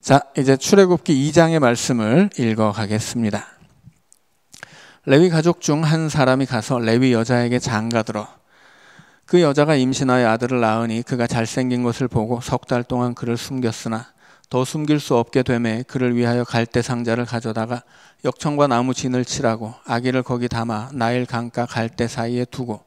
자, 이제 출애굽기 2장의 말씀을 읽어 가겠습니다. 레위 가족 중 한 사람이 가서 레위 여자에게 장가들어 그 여자가 임신하여 아들을 낳으니 그가 잘생긴 것을 보고 석 달 동안 그를 숨겼으나 더 숨길 수 없게 되매 그를 위하여 갈대 상자를 가져다가 역청과 나무 진을 칠하고 아기를 거기 담아 나일 강가 갈대 사이에 두고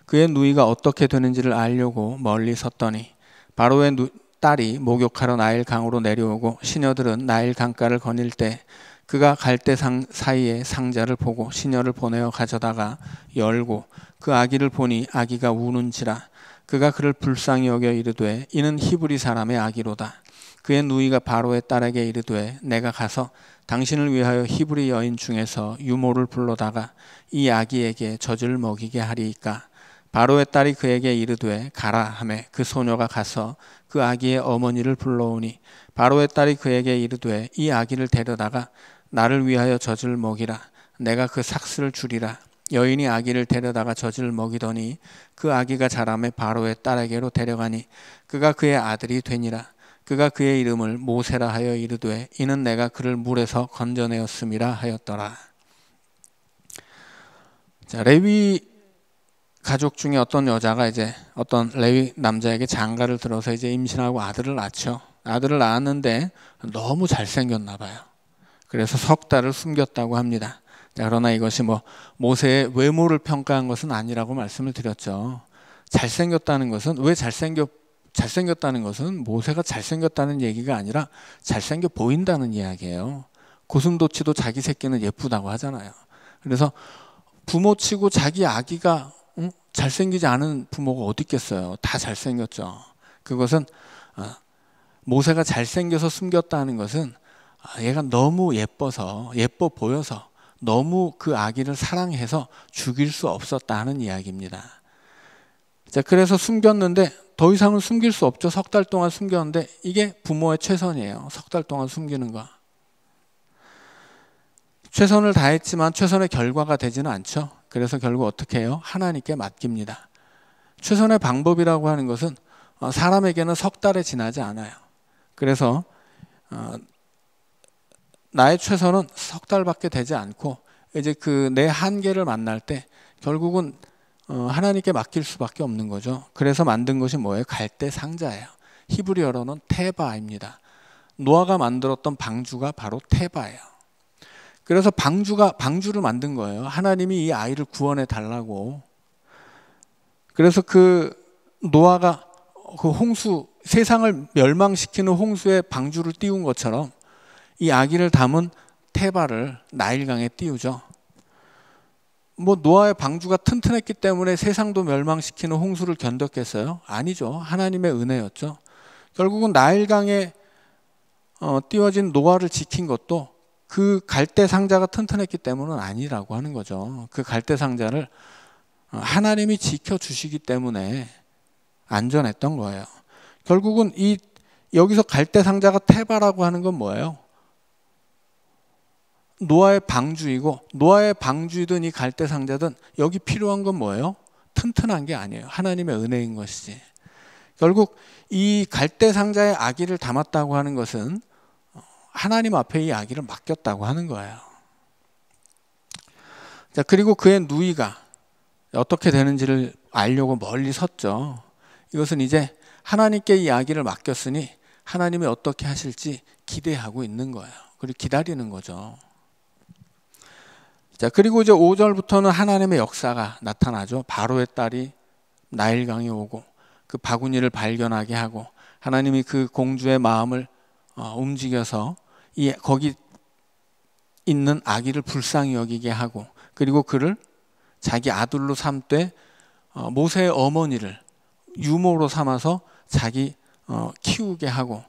그의 누이가 어떻게 되는지를 알려고 멀리 섰더니 바로의 딸이 목욕하러 나일 강으로 내려오고 시녀들은 나일 강가를 거닐 때 그가 갈대 사이에 상자를 보고 시녀를 보내어 가져다가 열고 그 아기를 보니 아기가 우는지라 그가 그를 불쌍히 여겨 이르되 이는 히브리 사람의 아기로다. 그의 누이가 바로의 딸에게 이르되 내가 가서 당신을 위하여 히브리 여인 중에서 유모를 불러다가 이 아기에게 젖을 먹이게 하리이까. 바로의 딸이 그에게 이르되 가라 하매 그 소녀가 가서 그 아기의 어머니를 불러오니 바로의 딸이 그에게 이르되 이 아기를 데려다가 나를 위하여 젖을 먹이라. 내가 그 삭스를 주리라. 여인이 아기를 데려다가 젖을 먹이더니 그 아기가 자라매 바로의 딸에게로 데려가니 그가 그의 아들이 되니라. 그가 그의 이름을 모세라 하여 이르되 이는 내가 그를 물에서 건져내었음이라 하였더라. 자, 레위 가족 중에 어떤 여자가 이제 어떤 레위 남자에게 장가를 들어서 이제 임신하고 아들을 낳죠. 아들을 낳았는데 너무 잘생겼나 봐요. 그래서 석 달을 숨겼다고 합니다. 자, 그러나 이것이 모세의 외모를 평가한 것은 아니라고 말씀을 드렸죠. 잘생겼다는 것은 왜 잘생겼다는 것은 모세가 잘생겼다는 얘기가 아니라 잘생겨 보인다는 이야기예요. 고슴도치도 자기 새끼는 예쁘다고 하잖아요. 그래서 부모치고 자기 아기가 잘생기지 않은 부모가 어디 있겠어요. 다 잘생겼죠. 그것은 모세가 잘생겨서 숨겼다는 것은 얘가 너무 예뻐 보여서 너무 그 아기를 사랑해서 죽일 수 없었다는 이야기입니다. 자, 그래서 숨겼는데 더 이상은 숨길 수 없죠. 석 달 동안 숨겼는데 이게 부모의 최선이에요. 석 달 동안 숨기는 거. 최선을 다했지만 최선의 결과가 되지는 않죠. 그래서 결국 어떻게 해요? 하나님께 맡깁니다. 최선의 방법이라고 하는 것은 사람에게는 석 달에 지나지 않아요. 그래서 나의 최선은 석 달밖에 되지 않고 이제 그 내 한계를 만날 때 결국은 하나님께 맡길 수밖에 없는 거죠. 그래서 만든 것이 뭐예요? 갈대 상자예요. 히브리어로는 테바입니다. 노아가 만들었던 방주가 바로 테바예요. 그래서 방주를 만든 거예요. 하나님이 이 아이를 구원해 달라고. 그래서 그 노아가 그 홍수, 세상을 멸망시키는 홍수에 방주를 띄운 것처럼 이 아기를 담은 테바를 나일강에 띄우죠. 노아의 방주가 튼튼했기 때문에 세상도 멸망시키는 홍수를 견뎠겠어요? 아니죠. 하나님의 은혜였죠. 결국은 나일강에 띄워진 노아를 지킨 것도 그 갈대 상자가 튼튼했기 때문은 아니라고 하는 거죠. 그 갈대 상자를 하나님이 지켜주시기 때문에 안전했던 거예요. 결국은 여기서 갈대 상자가 테바라고 하는 건 뭐예요? 노아의 방주이고 노아의 방주이든 이 갈대 상자든 여기 필요한 건 뭐예요? 튼튼한 게 아니에요. 하나님의 은혜인 것이지. 결국 이 갈대 상자에 아기를 담았다고 하는 것은 하나님 앞에 이 아기를 맡겼다고 하는 거예요. 자, 그리고 그의 누이가 어떻게 되는지를 알려고 멀리 섰죠. 이것은 이제 하나님께 이 아기를 맡겼으니 하나님이 어떻게 하실지 기대하고 있는 거예요. 그리고 기다리는 거죠. 자, 그리고 이제 5절부터는 하나님의 역사가 나타나죠. 바로의 딸이 나일강에 오고 그 바구니를 발견하게 하고 하나님이 그 공주의 마음을 움직여서 거기 있는 아기를 불쌍히 여기게 하고 그리고 그를 자기 아들로 삼되 모세의 어머니를 유모로 삼아서 자기 키우게 하고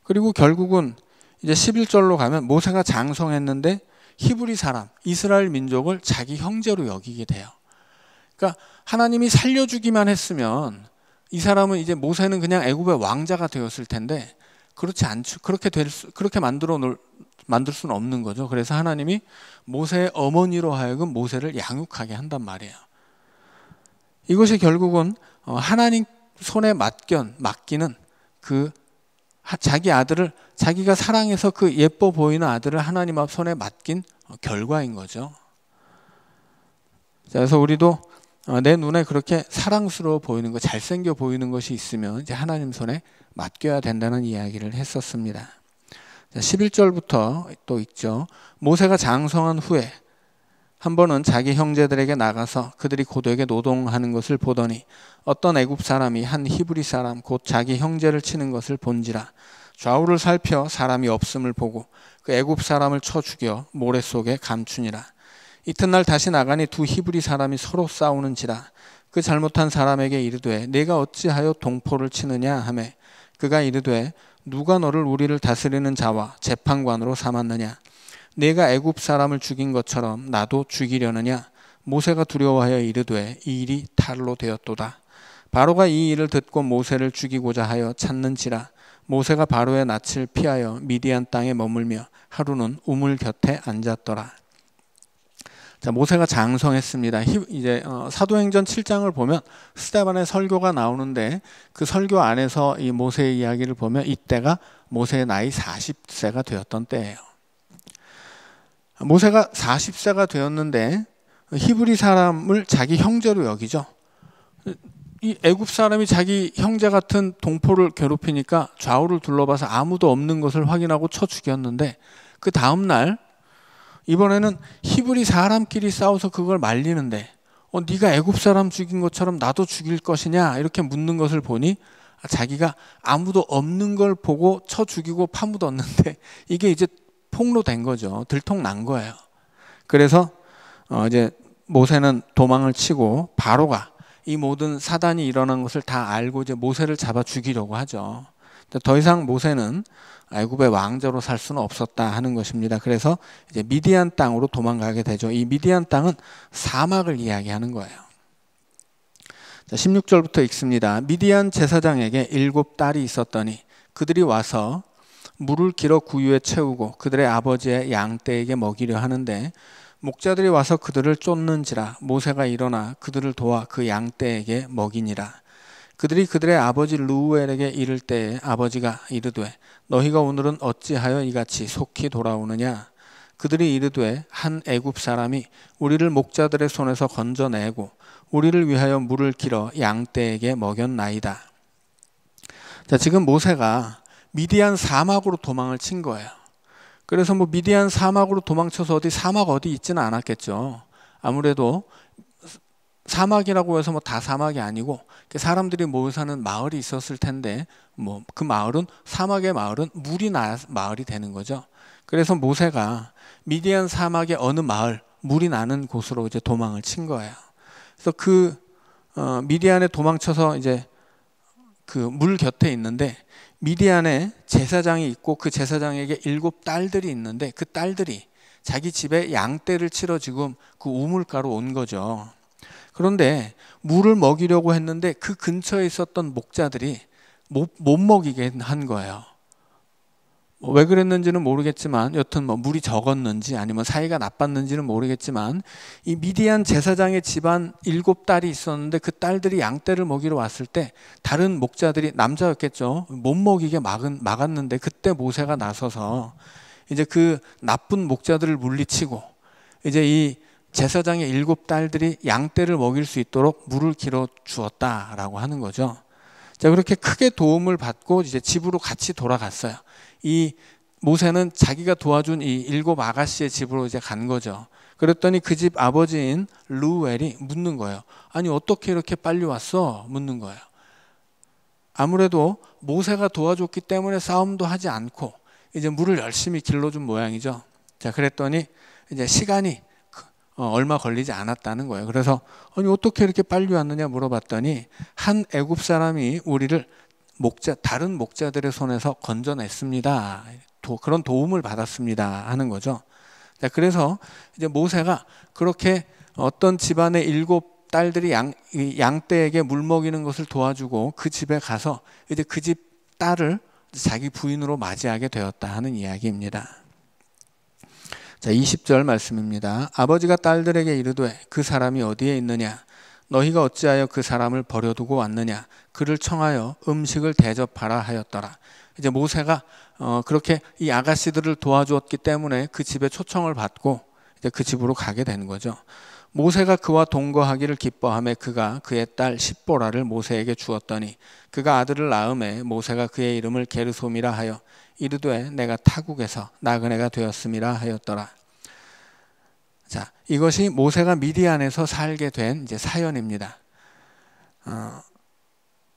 그리고 결국은 이제 11절로 가면 모세가 장성했는데 히브리 사람, 이스라엘 민족을 자기 형제로 여기게 돼요. 그러니까 하나님이 살려주기만 했으면 이 사람은 이제 모세는 그냥 애굽의 왕자가 되었을 텐데 그렇지 않죠. 그렇게 만들 수는 없는 거죠. 그래서 하나님이 모세의 어머니로 하여금 모세를 양육하게 한단 말이에요. 이것이 결국은 하나님 손에 맡기는 그 자기 아들을 자기가 사랑해서 그 예뻐 보이는 아들을 하나님 앞 손에 맡긴 결과인 거죠. 그래서 우리도 내 눈에 그렇게 사랑스러워 보이는 것, 잘생겨 보이는 것이 있으면 이제 하나님 손에 맡겨야 된다는 이야기를 했었습니다. 11절부터 또 있죠. 모세가 장성한 후에 한 번은 자기 형제들에게 나가서 그들이 고되게 노동하는 것을 보더니 어떤 애굽 사람이 한 히브리 사람 곧 자기 형제를 치는 것을 본지라. 좌우를 살펴 사람이 없음을 보고 그 애굽 사람을 쳐 죽여 모래 속에 감추니라. 이튿날 다시 나가니 두 히브리 사람이 서로 싸우는지라. 그 잘못한 사람에게 이르되 내가 어찌하여 동포를 치느냐 하매 그가 이르되 누가 너를 우리를 다스리는 자와 재판관으로 삼았느냐. 내가 애굽 사람을 죽인 것처럼 나도 죽이려느냐. 모세가 두려워하여 이르되 이 일이 탈로 되었도다. 바로가 이 일을 듣고 모세를 죽이고자 하여 찾는지라. 모세가 바로의 낯을 피하여 미디안 땅에 머물며 하루는 우물 곁에 앉았더라. 자, 모세가 장성했습니다. 이제 사도행전 7장을 보면 스데반의 설교가 나오는데 그 설교 안에서 이 모세의 이야기를 보면 이때가 모세의 나이 40세가 되었던 때예요. 모세가 40세가 되었는데 히브리 사람을 자기 형제로 여기죠. 이 애굽 사람이 자기 형제 같은 동포를 괴롭히니까 좌우를 둘러봐서 아무도 없는 것을 확인하고 쳐 죽였는데 그 다음 날 이번에는 히브리 사람끼리 싸워서 그걸 말리는데 네가 애굽 사람 죽인 것처럼 나도 죽일 것이냐 이렇게 묻는 것을 보니 자기가 아무도 없는 걸 보고 쳐 죽이고 파묻었는데 이게 이제 폭로된 거죠. 들통난 거예요. 그래서 이제 모세는 도망을 치고 바로가 이 모든 사단이 일어난 것을 다 알고 이제 모세를 잡아 죽이려고 하죠. 더 이상 모세는 애굽의 왕자로 살 수는 없었다 하는 것입니다. 그래서 이제 미디안 땅으로 도망가게 되죠. 이 미디안 땅은 사막을 이야기하는 거예요. 16절부터 읽습니다. 미디안 제사장에게 7딸이 있었더니 그들이 와서 물을 길어 구유에 채우고 그들의 아버지의 양떼에게 먹이려 하는데 목자들이 와서 그들을 쫓는지라. 모세가 일어나 그들을 도와 그 양떼에게 먹이니라. 그들이 그들의 아버지 르우엘에게 이를 때에 아버지가 이르되 너희가 오늘은 어찌하여 이같이 속히 돌아오느냐. 그들이 이르되 한 애굽 사람이 우리를 목자들의 손에서 건져내고 우리를 위하여 물을 길어 양떼에게 먹였나이다. 자, 지금 모세가 미디안 사막으로 도망을 친 거예요. 그래서 미디안 사막으로 도망쳐서 사막 어디 있지는 않았겠죠. 아무래도 사막이라고 해서 다 사막이 아니고 사람들이 모여 사는 마을이 있었을 텐데 그 마을은 사막의 마을은 물이 나 마을이 되는 거죠. 그래서 모세가 미디안 사막의 어느 마을 물이 나는 곳으로 이제 도망을 친 거예요. 그래서 그 미디안에 도망쳐서 이제 그 물 곁에 있는데 미디안에 제사장이 있고 그 제사장에게 7딸들이 있는데 그 딸들이 자기 집에 양떼를 치러 지금 그 우물가로 온 거죠. 그런데 물을 먹이려고 했는데 그 근처에 있었던 목자들이 못 먹이게 한 거예요. 왜 그랬는지는 모르겠지만 여튼 물이 적었는지 아니면 사이가 나빴는지는 모르겠지만 이 미디안 제사장의 집안 7딸이 있었는데 그 딸들이 양떼를 먹이러 왔을 때 다른 목자들이 남자였겠죠. 못 먹이게 막았는데 그때 모세가 나서서 이제 그 나쁜 목자들을 물리치고 이제 이 제사장의 7딸들이 양떼를 먹일 수 있도록 물을 길어 주었다라고 하는 거죠. 자, 그렇게 크게 도움을 받고 이제 집으로 같이 돌아갔어요. 이 모세는 자기가 도와준 이 7 아가씨의 집으로 이제 간 거죠. 그랬더니 그 집 아버지인 르우엘이 묻는 거예요. 아니 어떻게 이렇게 빨리 왔어? 묻는 거예요. 아무래도 모세가 도와줬기 때문에 싸움도 하지 않고 이제 물을 열심히 길러준 모양이죠. 자, 그랬더니 이제 시간이 얼마 걸리지 않았다는 거예요. 그래서 아니 어떻게 이렇게 빨리 왔느냐 물어봤더니 한 애굽 사람이 우리를 다른 목자들의 손에서 건져냈습니다. 그런 도움을 받았습니다 하는 거죠. 자, 그래서 이제 모세가 그렇게 어떤 집안의 7딸들이 양떼에게 물 먹이는 것을 도와주고 그 집에 가서 이제 그 집 딸을 자기 부인으로 맞이하게 되었다 하는 이야기입니다. 자, 20절 말씀입니다. 아버지가 딸들에게 이르되 그 사람이 어디에 있느냐? 너희가 어찌하여 그 사람을 버려두고 왔느냐? 그를 청하여 음식을 대접하라 하였더라. 이제 모세가 그렇게 이 아가씨들을 도와주었기 때문에 그 집에 초청을 받고 이제 그 집으로 가게 되는 거죠. 모세가 그와 동거하기를 기뻐하며 그가 그의 딸 십보라를 모세에게 주었더니 그가 아들을 낳음에 모세가 그의 이름을 게르솜이라 하여 이르되 내가 타국에서 나그네가 되었음이라 하였더라. 자, 이것이 모세가 미디안에서 살게 된 이제 사연입니다.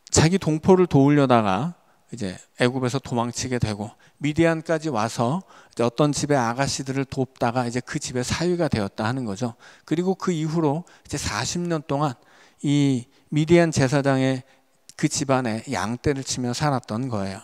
자기 동포를 도우려다가 이제 애굽에서 도망치게 되고 미디안까지 와서 이제 어떤 집의 아가씨들을 돕다가 이제 그 집의 사위가 되었다 하는 거죠. 그리고 그 이후로 이제 40년 동안 이 미디안 제사장의 그 집안에 양떼를 치며 살았던 거예요.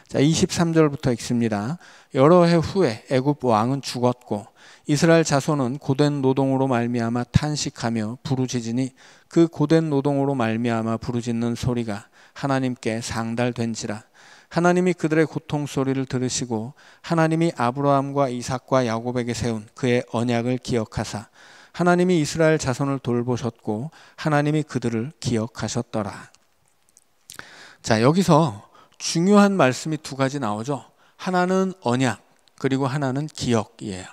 자, 23절부터 읽습니다. 여러 해 후에 애굽 왕은 죽었고 이스라엘 자손은 고된 노동으로 말미암아 탄식하며 부르짖으니 그 고된 노동으로 말미암아 부르짖는 소리가 하나님께 상달된지라. 하나님이 그들의 고통 소리를 들으시고 하나님이 아브라함과 이삭과 야곱에게 세운 그의 언약을 기억하사 하나님이 이스라엘 자손을 돌보셨고 하나님이 그들을 기억하셨더라. 자, 여기서 중요한 말씀이 두 가지 나오죠. 하나는 언약, 그리고 하나는 기억이에요.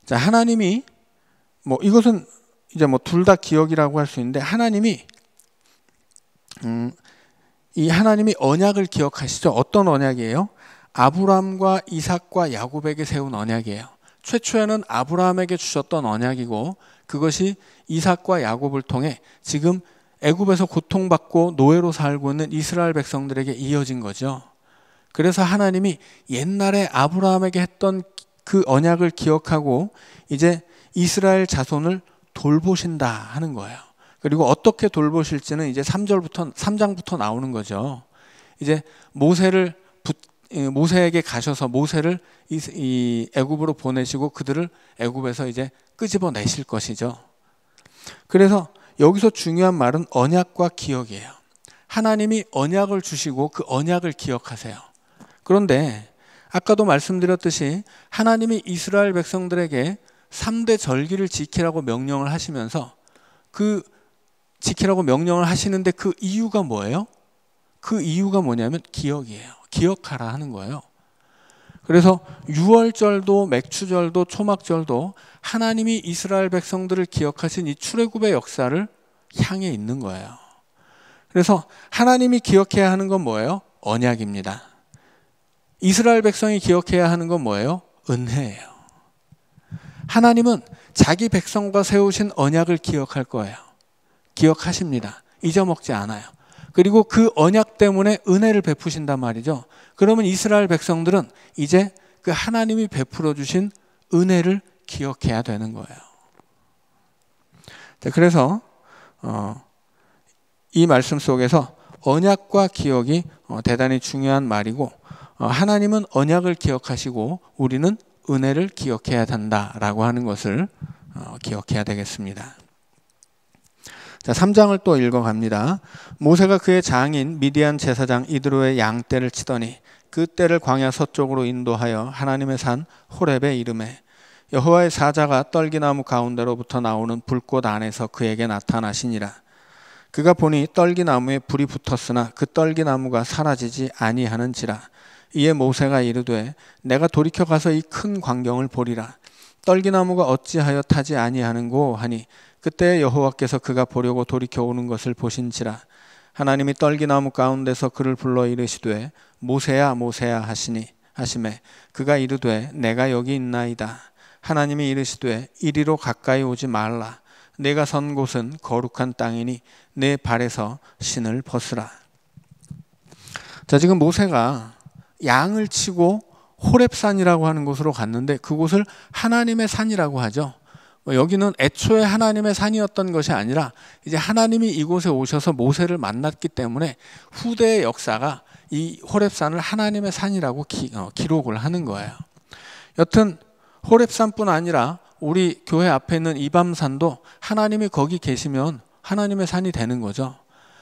자, 하나님이 이것은 이제 둘 다 기억이라고 할 수 있는데 하나님이 이 하나님이 언약을 기억하시죠. 어떤 언약이에요? 아브라함과 이삭과 야곱에게 세운 언약이에요. 최초에는 아브라함에게 주셨던 언약이고 그것이 이삭과 야곱을 통해 지금 애굽에서 고통받고 노예로 살고 있는 이스라엘 백성들에게 이어진 거죠. 그래서 하나님이 옛날에 아브라함에게 했던 그 언약을 기억하고 이제 이스라엘 자손을 돌보신다 하는 거예요. 그리고 어떻게 돌보실지는 이제 3장부터 나오는 거죠. 이제 모세에게 가셔서 모세를 이 애굽으로 보내시고 그들을 애굽에서 이제 끄집어 내실 것이죠. 그래서 여기서 중요한 말은 언약과 기억이에요. 하나님이 언약을 주시고 그 언약을 기억하세요. 그런데 아까도 말씀드렸듯이 하나님이 이스라엘 백성들에게 3대 절기를 지키라고 명령을 하시면서 그 지키라고 명령을 하시는데 그 이유가 뭐예요? 그 이유가 뭐냐면 기억이에요. 기억하라 하는 거예요. 그래서 유월절도 맥추절도 초막절도 하나님이 이스라엘 백성들을 기억하신 이 출애굽의 역사를 향해 있는 거예요. 그래서 하나님이 기억해야 하는 건 뭐예요? 언약입니다. 이스라엘 백성이 기억해야 하는 건 뭐예요? 은혜예요. 하나님은 자기 백성과 세우신 언약을 기억할 거예요. 기억하십니다. 잊어먹지 않아요. 그리고 그 언약 때문에 은혜를 베푸신단 말이죠. 그러면 이스라엘 백성들은 이제 그 하나님이 베풀어 주신 은혜를 기억해야 되는 거예요. 그래서 이 말씀 속에서 언약과 기억이 대단히 중요한 말이고 하나님은 언약을 기억하시고 우리는 은혜를 기억해야 된다라고 하는 것을 기억해야 되겠습니다. 자, 3장을 또 읽어갑니다. 모세가 그의 장인 미디안 제사장 이드로의 양떼를 치더니 그 떼를 광야 서쪽으로 인도하여 하나님의 산 호렙에 이르매 여호와의 사자가 떨기나무 가운데로부터 나오는 불꽃 안에서 그에게 나타나시니라. 그가 보니 떨기나무에 불이 붙었으나 그 떨기나무가 사라지지 아니하는지라. 이에 모세가 이르되 내가 돌이켜 가서 이 큰 광경을 보리라. 떨기나무가 어찌하여 타지 아니하는고 하니 그때 여호와께서 그가 보려고 돌이켜 오는 것을 보신지라. 하나님이 떨기나무 가운데서 그를 불러 이르시되 모세야 모세야 하시매 그가 이르되 내가 여기 있나이다. 하나님이 이르시되 이리로 가까이 오지 말라. 내가 선 곳은 거룩한 땅이니 내 발에서 신을 벗으라. 자, 지금 모세가 양을 치고 호렙산이라고 하는 곳으로 갔는데 그곳을 하나님의 산이라고 하죠. 여기는 애초에 하나님의 산이었던 것이 아니라 이제 하나님이 이곳에 오셔서 모세를 만났기 때문에 후대의 역사가 이 호렙산을 하나님의 산이라고 기록을 하는 거예요. 여튼 호렙산뿐 아니라 우리 교회 앞에 있는 이밤산도 하나님이 거기 계시면 하나님의 산이 되는 거죠.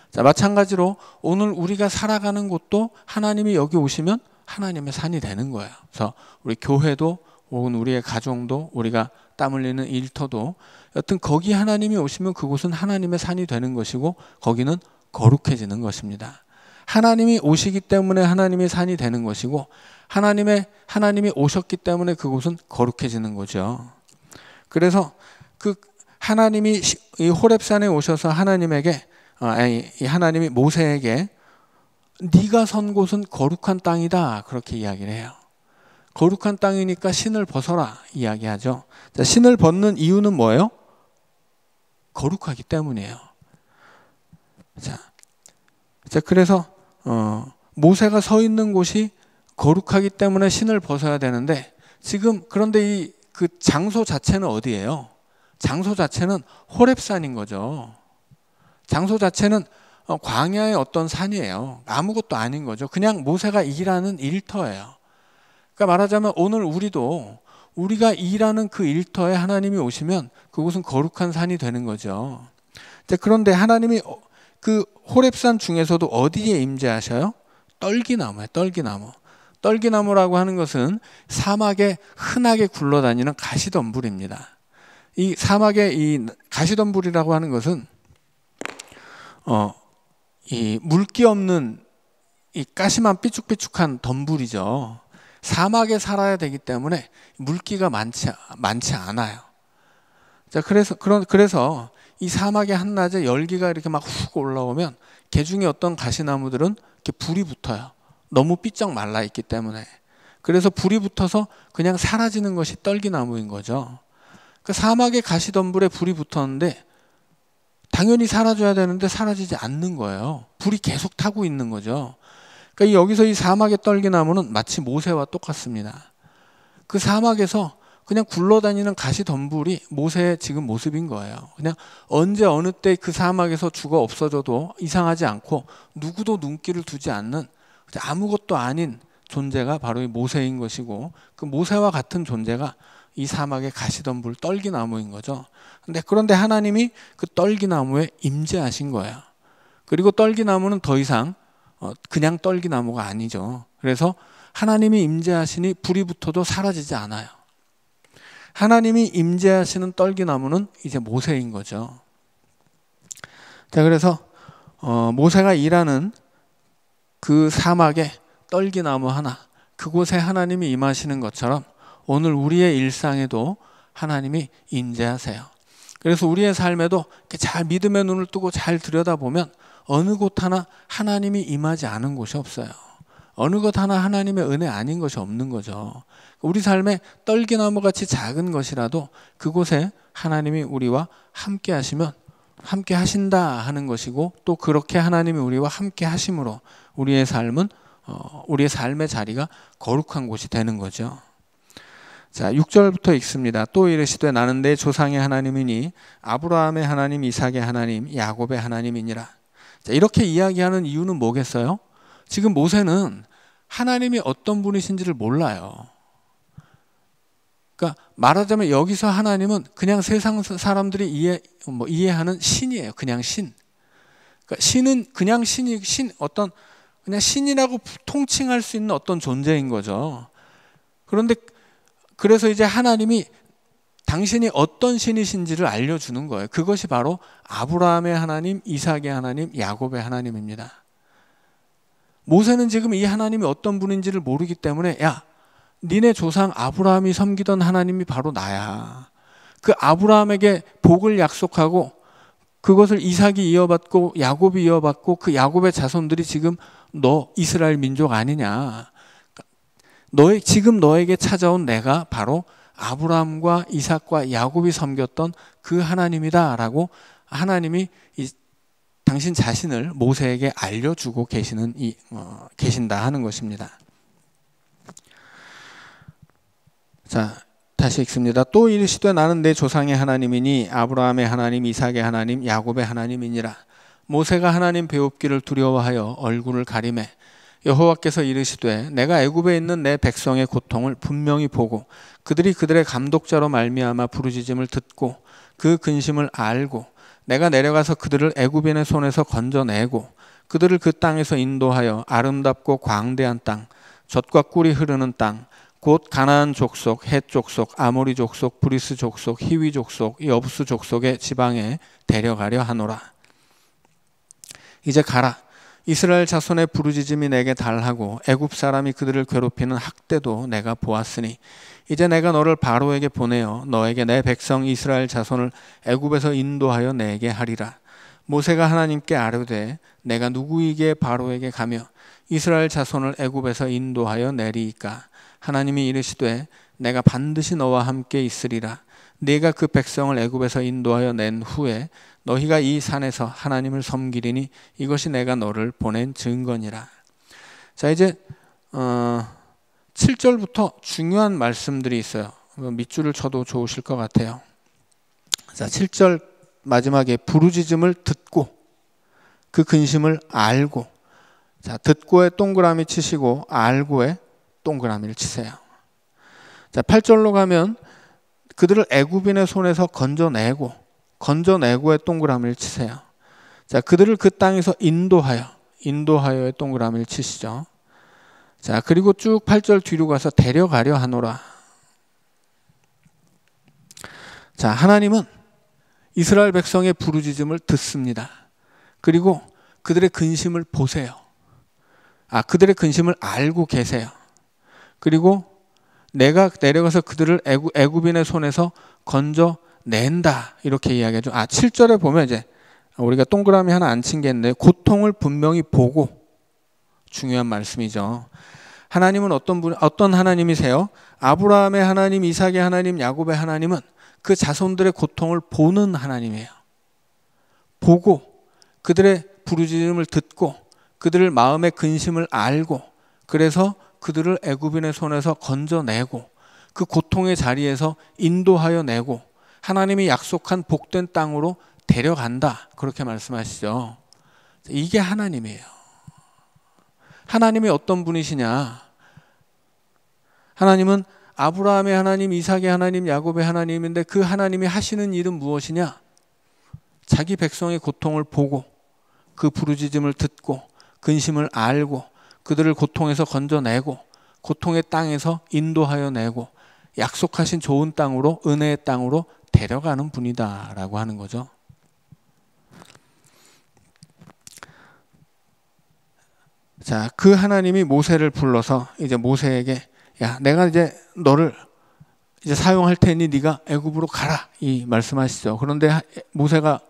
자, 마찬가지로 오늘 우리가 살아가는 곳도 하나님이 여기 오시면 하나님의 산이 되는 거예요. 그래서 우리 교회도 혹은 우리의 가정도, 우리가 땀 흘리는 일터도, 여튼 거기 하나님이 오시면 그곳은 하나님의 산이 되는 것이고 거기는 거룩해지는 것입니다. 하나님이 오시기 때문에 하나님의 산이 되는 것이고 하나님이 오셨기 때문에 그곳은 거룩해지는 거죠. 그래서 그 하나님이 이 호렙산에 오셔서 하나님이 모세에게 네가 선 곳은 거룩한 땅이다 그렇게 이야기를 해요. 거룩한 땅이니까 신을 벗어라 이야기하죠. 자, 신을 벗는 이유는 뭐예요? 거룩하기 때문이에요. 자, 그래서 모세가 서 있는 곳이 거룩하기 때문에 신을 벗어야 되는데 지금 그런데 그 장소 자체는 어디예요? 장소 자체는 호렙산인 거죠. 장소 자체는 광야의 어떤 산이에요. 아무것도 아닌 거죠. 그냥 모세가 일하는 일터예요. 그러니까 말하자면 오늘 우리가 일하는 그 일터에 하나님이 오시면 그곳은 거룩한 산이 되는 거죠. 그런데 하나님이 그 호렙산 중에서도 어디에 임재하셔요? 떨기나무예요. 떨기나무. 떨기나무라고 하는 것은 사막에 흔하게 굴러다니는 가시덤불입니다. 이 사막의 이 가시덤불이라고 하는 것은 이 물기 없는 이 가시만 삐죽삐죽한 덤불이죠. 사막에 살아야 되기 때문에 물기가 많지 않아요. 자, 그래서 이 사막의 한낮에 열기가 이렇게 막 훅 올라오면 개중에 어떤 가시나무들은 이렇게 불이 붙어요. 너무 삐쩍 말라 있기 때문에. 그래서 불이 붙어서 그냥 사라지는 것이 떨기나무인 거죠. 그 사막의 가시덤불에 불이 붙었는데 당연히 사라져야 되는데 사라지지 않는 거예요. 불이 계속 타고 있는 거죠. 그러니까 여기서 이 사막의 떨기나무는 마치 모세와 똑같습니다. 그 사막에서 그냥 굴러다니는 가시덤불이 모세의 지금 모습인 거예요. 그냥 언제 어느 때 그 사막에서 죽어 없어져도 이상하지 않고 누구도 눈길을 두지 않는 아무것도 아닌 존재가 바로 이 모세인 것이고 그 모세와 같은 존재가 이 사막의 가시덤불 떨기나무인 거죠. 그런데 하나님이 그 떨기나무에 임재하신 거예요. 그리고 떨기나무는 더 이상 그냥 떨기나무가 아니죠. 그래서 하나님이 임재하시니 불이 붙어도 사라지지 않아요. 하나님이 임재하시는 떨기나무는 이제 모세인 거죠. 자, 그래서 모세가 일하는 그 사막에 떨기나무 하나, 그곳에 하나님이 임하시는 것처럼 오늘 우리의 일상에도 하나님이 임재하세요. 그래서 우리의 삶에도 잘 믿음의 눈을 뜨고 잘 들여다보면 어느 곳 하나 하나님이 임하지 않은 곳이 없어요. 어느 것 하나 하나님의 은혜 아닌 것이 없는 거죠. 우리 삶에 떨기나무같이 작은 것이라도 그곳에 하나님이 우리와 함께 하시면 함께 하신다 하는 것이고 또 그렇게 하나님이 우리와 함께 하심으로 우리의 삶은 우리의 삶의 자리가 거룩한 곳이 되는 거죠. 자, 6절부터 읽습니다. 또 이르시되 나는 내 조상의 하나님이니 아브라함의 하나님, 이삭의 하나님, 야곱의 하나님이니라. 자, 이렇게 이야기하는 이유는 뭐겠어요? 지금 모세는 하나님이 어떤 분이신지를 몰라요. 그러니까 말하자면 여기서 하나님은 그냥 세상 사람들이 이해하는 신이에요. 그냥 신. 그러니까 신은 그냥 어떤 그냥 신이라고 통칭할 수 있는 어떤 존재인 거죠. 그런데 그래서 이제 하나님이 당신이 어떤 신이신지를 알려주는 거예요. 그것이 바로 아브라함의 하나님, 이삭의 하나님, 야곱의 하나님입니다. 모세는 지금 이 하나님이 어떤 분인지를 모르기 때문에 야, 니네 조상 아브라함이 섬기던 하나님이 바로 나야. 그 아브라함에게 복을 약속하고 그것을 이삭이 이어받고 야곱이 이어받고 그 야곱의 자손들이 지금 너 이스라엘 민족 아니냐. 지금 너에게 찾아온 내가 바로 아브라함과 이삭과 야곱이 섬겼던 그 하나님이다 라고 하나님이 당신 자신을 모세에게 알려주고 계신다 하는 것입니다. 자, 다시 읽습니다. 또 이르시되 나는 내 조상의 하나님이니 아브라함의 하나님, 이삭의 하나님, 야곱의 하나님이니라. 모세가 하나님 배웁기를 두려워하여 얼굴을 가리매 여호와께서 이르시되 내가 애굽에 있는 내 백성의 고통을 분명히 보고 그들이 그들의 감독자로 말미암아 부르짖음을 듣고 그 근심을 알고 내가 내려가서 그들을 애굽인의 손에서 건져내고 그들을 그 땅에서 인도하여 아름답고 광대한 땅, 젖과 꿀이 흐르는 땅, 곧 가나안 족속, 헷 족속, 아모리 족속, 브리스 족속, 히위 족속, 여부스 족속의 지방에 데려가려 하노라. 이제 가라. 이스라엘 자손의 부르짖음이 내게 달하고 애굽 사람이 그들을 괴롭히는 학대도 내가 보았으니 이제 내가 너를 바로에게 보내어 너에게 내 백성 이스라엘 자손을 애굽에서 인도하여 내게 하리라. 모세가 하나님께 아뢰되 내가 누구에게 바로에게 가며 이스라엘 자손을 애굽에서 인도하여 내리이까. 하나님이 이르시되 내가 반드시 너와 함께 있으리라. 네가 그 백성을 애굽에서 인도하여 낸 후에 너희가 이 산에서 하나님을 섬기리니 이것이 내가 너를 보낸 증거니라. 자, 이제 7절부터 중요한 말씀들이 있어요. 밑줄을 쳐도 좋으실 것 같아요. 자, 7절 마지막에 부르짖음을 듣고 그 근심을 알고, 자, 듣고에 동그라미 치시고 알고에 동그라미를 치세요. 자, 8절로 가면 그들을 애굽인의 손에서 건져내고에 동그라미를 치세요. 자, 그들을 그 땅에서 인도하여에 동그라미를 치시죠. 자, 그리고 쭉 8절 뒤로 가서 데려가려 하노라. 자, 하나님은 이스라엘 백성의 부르짖음을 듣습니다. 그리고 그들의 근심을 보세요. 그들의 근심을 알고 계세요. 그리고 내가 내려가서 그들을 애굽인의 손에서 건져낸다, 이렇게 이야기하죠. 7절에 보면 이제 우리가 동그라미 하나 안 친 게 있는데 고통을 분명히 보고, 중요한 말씀이죠. 하나님은 어떤 하나님이세요? 아브라함의 하나님, 이삭의 하나님, 야곱의 하나님은 그 자손들의 고통을 보는 하나님이에요. 보고 그들의 부르짖음을 듣고 그들의 마음의 근심을 알고, 그래서 그들을 애굽인의 손에서 건져내고 그 고통의 자리에서 인도하여 내고 하나님이 약속한 복된 땅으로 데려간다, 그렇게 말씀하시죠. 이게 하나님이에요. 하나님이 어떤 분이시냐? 하나님은 아브라함의 하나님, 이삭의 하나님, 야곱의 하나님인데 그 하나님이 하시는 일은 무엇이냐? 자기 백성의 고통을 보고 그 부르짖음을 듣고 근심을 알고 그들을 고통에서 건져내고 고통의 땅에서 인도하여 내고 약속하신 좋은 땅으로, 은혜의 땅으로 데려가는 분이다라고 하는 거죠. 자, 그 하나님이 모세를 불러서 이제 모세에게 야, 내가 이제 너를 이제 사용할 테니 네가 애굽으로 가라, 이 말씀하시죠. 그런데 모세가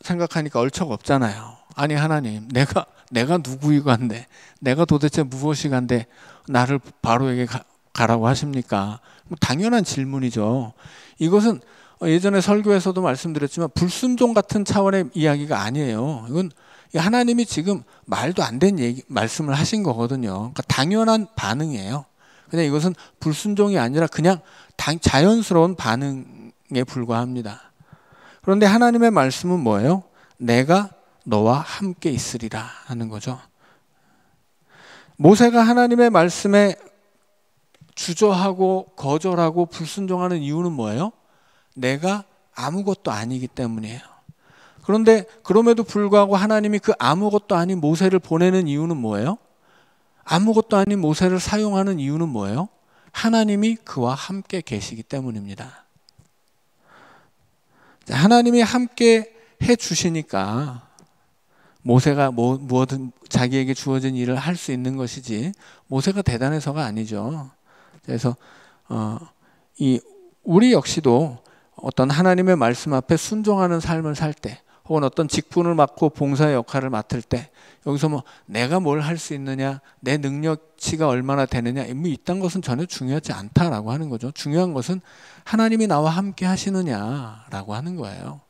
생각하니까 얼척 없잖아요. 아니 하나님, 내가 누구이간데, 내가 도대체 무엇이간데 나를 바로에게 가라고 하십니까? 당연한 질문이죠. 이것은 예전에 설교에서도 말씀드렸지만 불순종 같은 차원의 이야기가 아니에요. 이건 하나님이 지금 말도 안 된 말씀을 하신 거거든요. 그러니까 당연한 반응이에요. 그냥 이것은 불순종이 아니라 그냥 자연스러운 반응에 불과합니다. 그런데 하나님의 말씀은 뭐예요? 내가 너와 함께 있으리라 하는 거죠. 모세가 하나님의 말씀에 주저하고 거절하고 불순종하는 이유는 뭐예요? 내가 아무것도 아니기 때문이에요. 그런데 그럼에도 불구하고 하나님이 그 아무것도 아닌 모세를 보내는 이유는 뭐예요? 아무것도 아닌 모세를 사용하는 이유는 뭐예요? 하나님이 그와 함께 계시기 때문입니다. 하나님이 함께 해 주시니까 모세가 무엇든 자기에게 주어진 일을 할 수 있는 것이지 모세가 대단해서가 아니죠. 그래서 우리 역시도 어떤 하나님의 말씀 앞에 순종하는 삶을 살 때, 혹은 어떤 직분을 맡고 봉사의 역할을 맡을 때, 여기서 내가 뭘 할 수 있느냐, 내 능력치가 얼마나 되느냐, 이딴 것은 전혀 중요하지 않다라고 하는 거죠. 중요한 것은 하나님이 나와 함께 하시느냐라고 하는 거예요.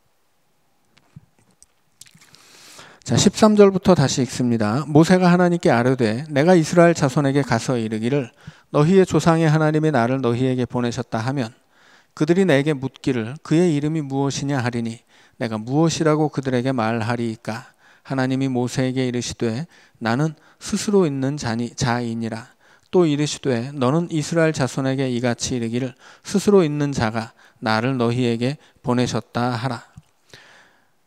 자, 13절부터 다시 읽습니다. 모세가 하나님께 아뢰되 내가 이스라엘 자손에게 가서 이르기를 너희의 조상의 하나님이 나를 너희에게 보내셨다 하면 그들이 내게 묻기를 그의 이름이 무엇이냐 하리니 내가 무엇이라고 그들에게 말하리이까. 하나님이 모세에게 이르시되 나는 스스로 있는 자이니라. 또 이르시되 너는 이스라엘 자손에게 이같이 이르기를 스스로 있는 자가 나를 너희에게 보내셨다 하라.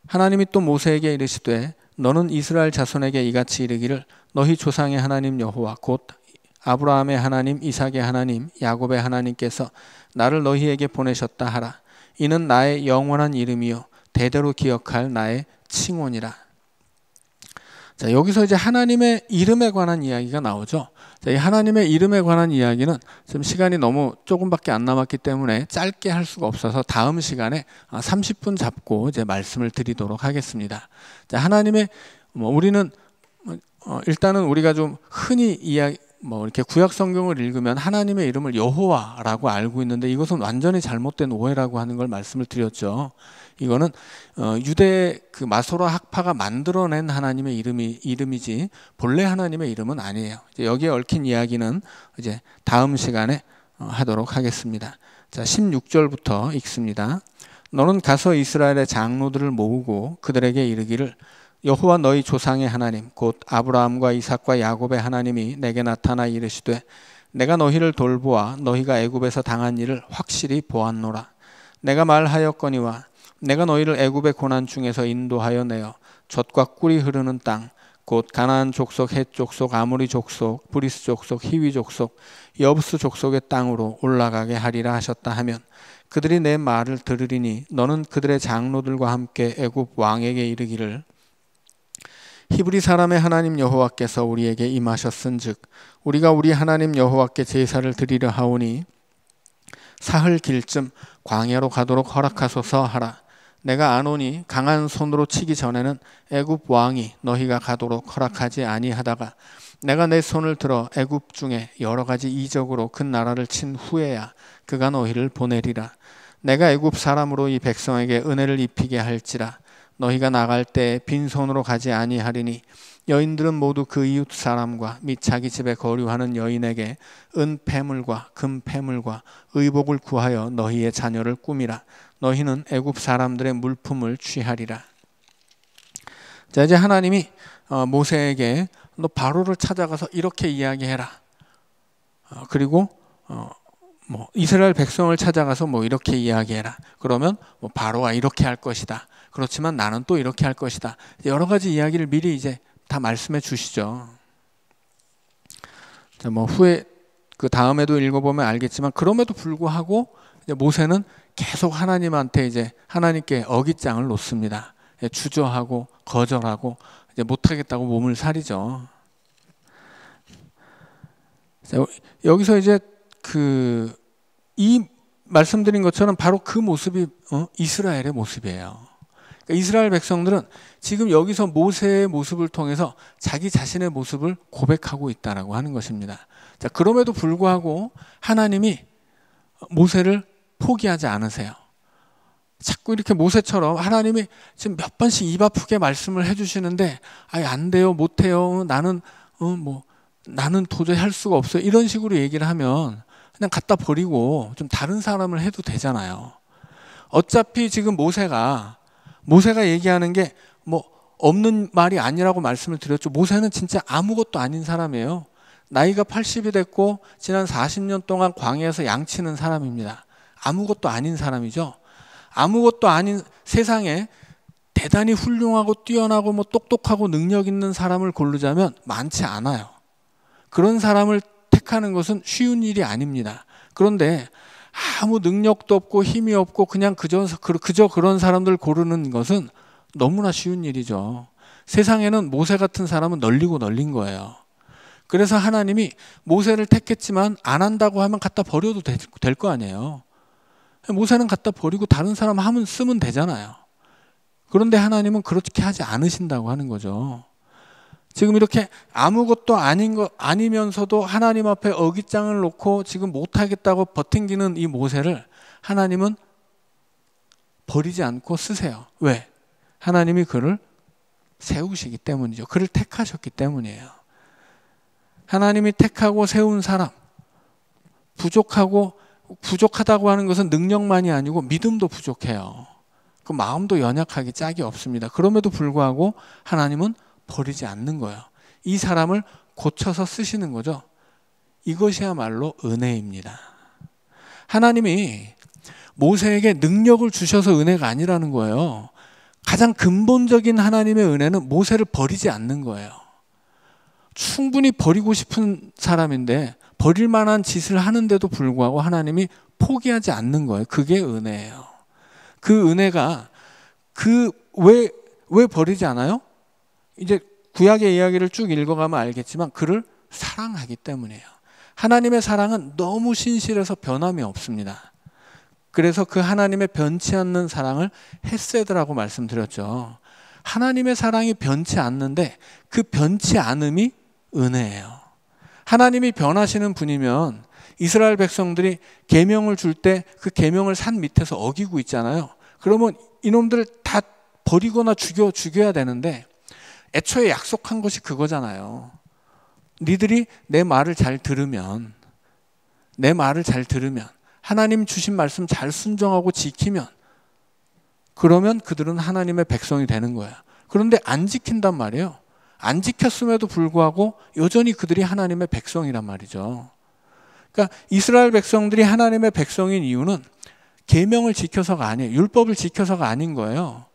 하나님이 또 모세에게 이르시되 너는 이스라엘 자손에게 이같이 이르기를 너희 조상의 하나님 여호와 곧 아브라함의 하나님, 이삭의 하나님, 야곱의 하나님께서 나를 너희에게 보내셨다 하라. 이는 나의 영원한 이름이요 대대로 기억할 나의 칭혼이라. 자, 여기서 이제 하나님의 이름에 관한 이야기가 나오죠. 자, 이 하나님의 이름에 관한 이야기는 지금 시간이 너무 조금밖에 안 남았기 때문에 짧게 할 수가 없어서 다음 시간에 30분 잡고 이제 말씀을 드리도록 하겠습니다. 자, 하나님의 우리는 일단은 우리가 좀 흔히 이렇게 구약 성경을 읽으면 하나님의 이름을 여호와라고 알고 있는데 이것은 완전히 잘못된 오해라고 하는 걸 말씀을 드렸죠. 이거는 유대 그 마소라 학파가 만들어낸 하나님의 이름이지 본래 하나님의 이름은 아니에요. 이제 여기에 얽힌 이야기는 이제 다음 시간에 하도록 하겠습니다. 자, 16절부터 읽습니다. 너는 가서 이스라엘의 장로들을 모으고 그들에게 이르기를 여호와 너희 조상의 하나님 곧 아브라함과 이삭과 야곱의 하나님이 내게 나타나 이르시되 내가 너희를 돌보아 너희가 애굽에서 당한 일을 확실히 보았노라. 내가 말하였거니와 내가 너희를 애굽의 고난 중에서 인도하여 내어 젖과 꿀이 흐르는 땅 곧 가나안 족속, 헷 족속, 아모리 족속, 브리스 족속, 히위 족속, 여부스 족속의 땅으로 올라가게 하리라 하셨다 하면 그들이 내 말을 들으리니 너는 그들의 장로들과 함께 애굽 왕에게 이르기를 히브리 사람의 하나님 여호와께서 우리에게 임하셨은즉 우리가 우리 하나님 여호와께 제사를 드리려 하오니 사흘 길쯤 광야로 가도록 허락하소서 하라. 내가 아노니 강한 손으로 치기 전에는 애굽 왕이 너희가 가도록 허락하지 아니하다가 내가 내 손을 들어 애굽 중에 여러 가지 이적으로 그 나라를 친 후에야 그가 너희를 보내리라. 내가 애굽 사람으로 이 백성에게 은혜를 입히게 할지라. 너희가 나갈 때 빈손으로 가지 아니하리니 여인들은 모두 그 이웃 사람과 및 자기 집에 거류하는 여인에게 은 패물과 금 패물과 의복을 구하여 너희의 자녀를 꾸미라. 너희는 애굽 사람들의 물품을 취하리라. 자, 이제 하나님이 모세에게 너 바로를 찾아가서 이렇게 이야기해라. 그리고 이스라엘 백성을 찾아가서 이렇게 이야기해라. 그러면 바로가 이렇게 할 것이다. 그렇지만 나는 또 이렇게 할 것이다. 여러 가지 이야기를 미리 이제 다 말씀해 주시죠. 자, 후에 그 다음에도 읽어보면 알겠지만 그럼에도 불구하고 이제 모세는 계속 하나님한테 이제 하나님께 어깃장을 놓습니다. 주저하고 거절하고 이제 못하겠다고 몸을 사리죠. 자, 여기서 이제 이 말씀드린 것처럼 바로 그 모습이 이스라엘의 모습이에요. 그러니까 이스라엘 백성들은 지금 여기서 모세의 모습을 통해서 자기 자신의 모습을 고백하고 있다라고 하는 것입니다. 자, 그럼에도 불구하고 하나님이 모세를 포기하지 않으세요. 자꾸 이렇게 모세처럼 하나님이 지금 몇 번씩 입 아프게 말씀을 해주시는데 안 돼요, 못해요, 나는 도저히 할 수가 없어요, 이런 식으로 얘기를 하면 그냥 갖다 버리고 좀 다른 사람을 해도 되잖아요. 어차피 지금 모세가 얘기하는 게 없는 말이 아니라고 말씀을 드렸죠. 모세는 진짜 아무것도 아닌 사람이에요. 나이가 80이 됐고 지난 40년 동안 광야에서 양치는 사람입니다. 아무것도 아닌 사람이죠. 아무것도 아닌 세상에 대단히 훌륭하고 뛰어나고 똑똑하고 능력 있는 사람을 고르자면 많지 않아요. 그런 사람을 택하는 것은 쉬운 일이 아닙니다. 그런데 아무 능력도 없고 힘이 없고 그냥 그저 그런 사람들 고르는 것은 너무나 쉬운 일이죠. 세상에는 모세 같은 사람은 널리고 널린 거예요. 그래서 하나님이 모세를 택했지만 안 한다고 하면 갖다 버려도 될 거 아니에요. 모세는 갖다 버리고 다른 사람 쓰면 되잖아요. 그런데 하나님은 그렇게 하지 않으신다고 하는 거죠. 지금 이렇게 아무것도 아니면서도 하나님 앞에 어깃장을 놓고 지금 못하겠다고 버팅기는 이 모세를 하나님은 버리지 않고 쓰세요. 왜? 하나님이 그를 세우시기 때문이죠. 그를 택하셨기 때문이에요. 하나님이 택하고 세운 사람, 부족하다고 하는 것은 능력만이 아니고 믿음도 부족해요. 그 마음도 연약하기 짝이 없습니다. 그럼에도 불구하고 하나님은 버리지 않는 거예요. 이 사람을 고쳐서 쓰시는 거죠. 이것이야말로 은혜입니다. 하나님이 모세에게 능력을 주셔서 은혜가 아니라는 거예요. 가장 근본적인 하나님의 은혜는 모세를 버리지 않는 거예요. 충분히 버리고 싶은 사람인데 버릴 만한 짓을 하는데도 불구하고 하나님이 포기하지 않는 거예요. 그게 은혜예요. 그 은혜가 왜 버리지 않아요? 이제 구약의 이야기를 쭉 읽어가면 알겠지만 그를 사랑하기 때문이에요. 하나님의 사랑은 너무 신실해서 변함이 없습니다. 그래서 그 하나님의 변치 않는 사랑을 헤세드라고 말씀드렸죠. 하나님의 사랑이 변치 않는데 그 변치 않음이 은혜예요. 하나님이 변하시는 분이면 이스라엘 백성들이 계명을 줄 때 그 계명을 산 밑에서 어기고 있잖아요. 그러면 이놈들을 다 버리거나 죽여야 되는데 애초에 약속한 것이 그거잖아요. 니들이 내 말을 잘 들으면 하나님 주신 말씀 잘 순종하고 지키면 그러면 그들은 하나님의 백성이 되는 거야. 그런데 안 지킨단 말이에요. 안 지켰음에도 불구하고 여전히 그들이 하나님의 백성이란 말이죠. 그러니까 이스라엘 백성들이 하나님의 백성인 이유는 계명을 지켜서가 아니에요. 율법을 지켜서가 아닌 거예요.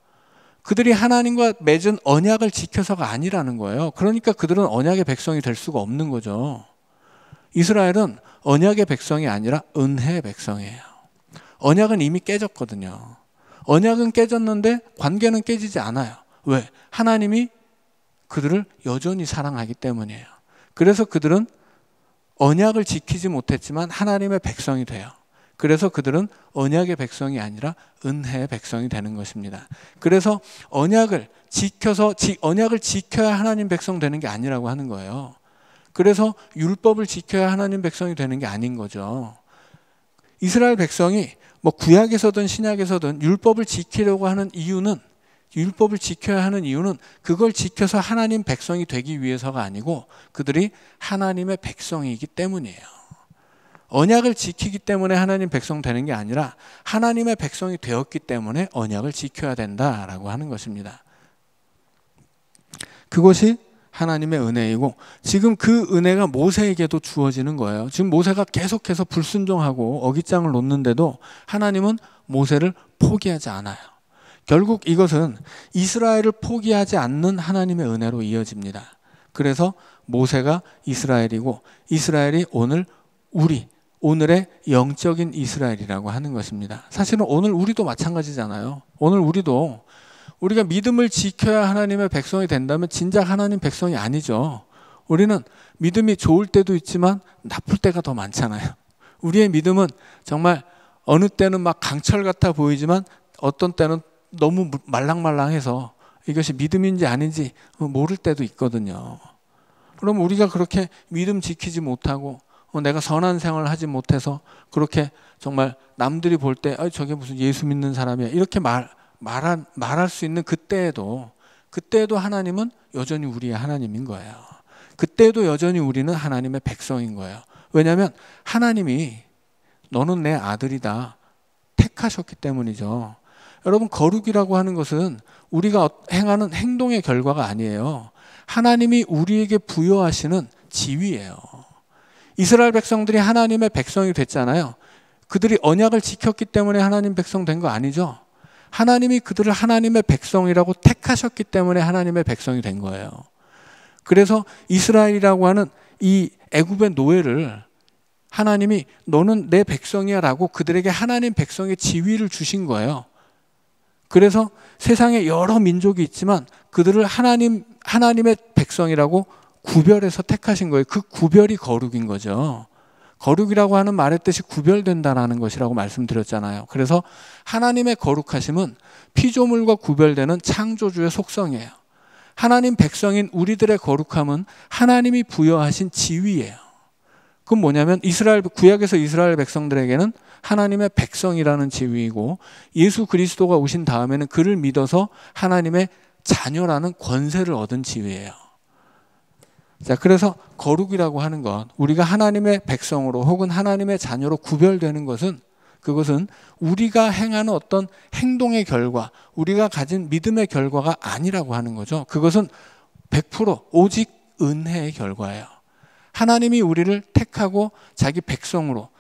그들이 하나님과 맺은 언약을 지켜서가 아니라는 거예요. 그러니까 그들은 언약의 백성이 될 수가 없는 거죠. 이스라엘은 언약의 백성이 아니라 은혜의 백성이에요. 언약은 이미 깨졌거든요. 언약은 깨졌는데 관계는 깨지지 않아요. 왜? 하나님이 그들을 여전히 사랑하기 때문이에요. 그래서 그들은 언약을 지키지 못했지만 하나님의 백성이 돼요. 그래서 그들은 언약의 백성이 아니라 은혜의 백성이 되는 것입니다. 그래서 언약을 지켜야 하나님 백성 되는 게 아니라고 하는 거예요. 그래서 율법을 지켜야 하나님 백성이 되는 게 아닌 거죠. 이스라엘 백성이 뭐 구약에서든 신약에서든 율법을 지키려고 하는 이유는 율법을 지켜야 하는 이유는 그걸 지켜서 하나님 백성이 되기 위해서가 아니고 그들이 하나님의 백성이기 때문이에요. 언약을 지키기 때문에 하나님 백성 되는 게 아니라 하나님의 백성이 되었기 때문에 언약을 지켜야 된다라고 하는 것입니다. 그것이 하나님의 은혜이고 지금 그 은혜가 모세에게도 주어지는 거예요. 지금 모세가 계속해서 불순종하고 어깃장을 놓는데도 하나님은 모세를 포기하지 않아요. 결국 이것은 이스라엘을 포기하지 않는 하나님의 은혜로 이어집니다. 그래서 모세가 이스라엘이고 이스라엘이 오늘의 영적인 이스라엘이라고 하는 것입니다. 사실은 오늘 우리도 마찬가지잖아요. 오늘 우리가 믿음을 지켜야 하나님의 백성이 된다면 진작 하나님 백성이 아니죠. 우리는 믿음이 좋을 때도 있지만 나쁠 때가 더 많잖아요. 우리의 믿음은 정말 어느 때는 막 강철 같아 보이지만 어떤 때는 너무 말랑말랑해서 이것이 믿음인지 아닌지 모를 때도 있거든요. 그럼 우리가 그렇게 믿음 지키지 못하고 내가 선한 생활을 하지 못해서 그렇게 정말 남들이 볼 때 저게 무슨 예수 믿는 사람이야 이렇게 말할 수 있는 그때에도 하나님은 여전히 우리의 하나님인 거예요. 그때에도 여전히 우리는 하나님의 백성인 거예요. 왜냐하면 하나님이 너는 내 아들이다 택하셨기 때문이죠. 여러분 거룩이라고 하는 것은 우리가 행하는 행동의 결과가 아니에요. 하나님이 우리에게 부여하시는 지위예요. 이스라엘 백성들이 하나님의 백성이 됐잖아요. 그들이 언약을 지켰기 때문에 하나님 백성 된 거 아니죠. 하나님이 그들을 하나님의 백성이라고 택하셨기 때문에 하나님의 백성이 된 거예요. 그래서 이스라엘이라고 하는 이 애굽의 노예를 하나님이 너는 내 백성이야 라고 그들에게 하나님 백성의 지위를 주신 거예요. 그래서 세상에 여러 민족이 있지만 그들을 하나님의 백성이라고 구별해서 택하신 거예요. 그 구별이 거룩인 거죠. 거룩이라고 하는 말의 뜻이 구별된다라는 것이라고 말씀드렸잖아요. 그래서 하나님의 거룩하심은 피조물과 구별되는 창조주의 속성이에요. 하나님 백성인 우리들의 거룩함은 하나님이 부여하신 지위예요. 그건 뭐냐면 구약에서 이스라엘 백성들에게는 하나님의 백성이라는 지위이고 예수 그리스도가 오신 다음에는 그를 믿어서 하나님의 자녀라는 권세를 얻은 지위예요. 자, 그래서 거룩이라고 하는 것, 우리가 하나님의 백성으로 혹은 하나님의 자녀로 구별되는 것은 그것은 우리가 행하는 어떤 행동의 결과, 우리가 가진 믿음의 결과가 아니라고 하는 거죠. 그것은 100% 오직 은혜의 결과예요. 하나님이 우리를 택하고 자기 백성으로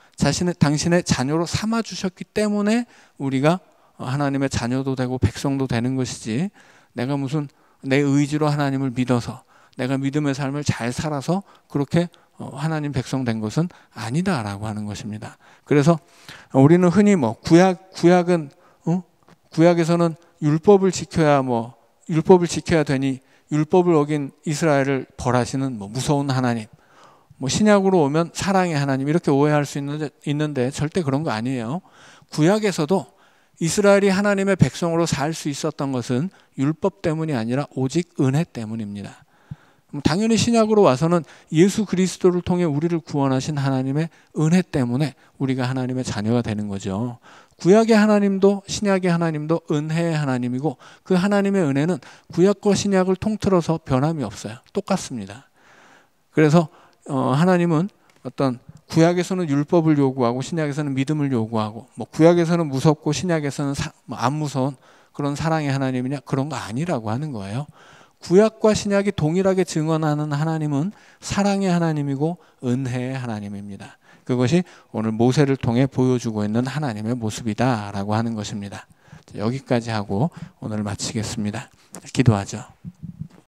당신의 자녀로 삼아주셨기 때문에 우리가 하나님의 자녀도 되고 백성도 되는 것이지 내가 무슨 내 의지로 하나님을 믿어서 내가 믿음의 삶을 잘 살아서 그렇게 하나님 백성 된 것은 아니다라고 하는 것입니다. 그래서 우리는 흔히 구약에서는 율법을 지켜야 되니 율법을 어긴 이스라엘을 벌하시는 무서운 하나님, 신약으로 오면 사랑의 하나님 이렇게 오해할 수 있는데 절대 그런 거 아니에요. 구약에서도 이스라엘이 하나님의 백성으로 살 수 있었던 것은 율법 때문이 아니라 오직 은혜 때문입니다. 당연히 신약으로 와서는 예수 그리스도를 통해 우리를 구원하신 하나님의 은혜 때문에 우리가 하나님의 자녀가 되는 거죠. 구약의 하나님도 신약의 하나님도 은혜의 하나님이고 그 하나님의 은혜는 구약과 신약을 통틀어서 변함이 없어요. 똑같습니다. 그래서 하나님은 어떤 구약에서는 율법을 요구하고 신약에서는 믿음을 요구하고 구약에서는 무섭고 신약에서는 안 무서운 그런 사랑의 하나님이냐 그런 거 아니라고 하는 거예요. 구약과 신약이 동일하게 증언하는 하나님은 사랑의 하나님이고 은혜의 하나님입니다. 그것이 오늘 모세를 통해 보여주고 있는 하나님의 모습이다라고 하는 것입니다. 여기까지 하고 오늘 마치겠습니다. 기도하죠.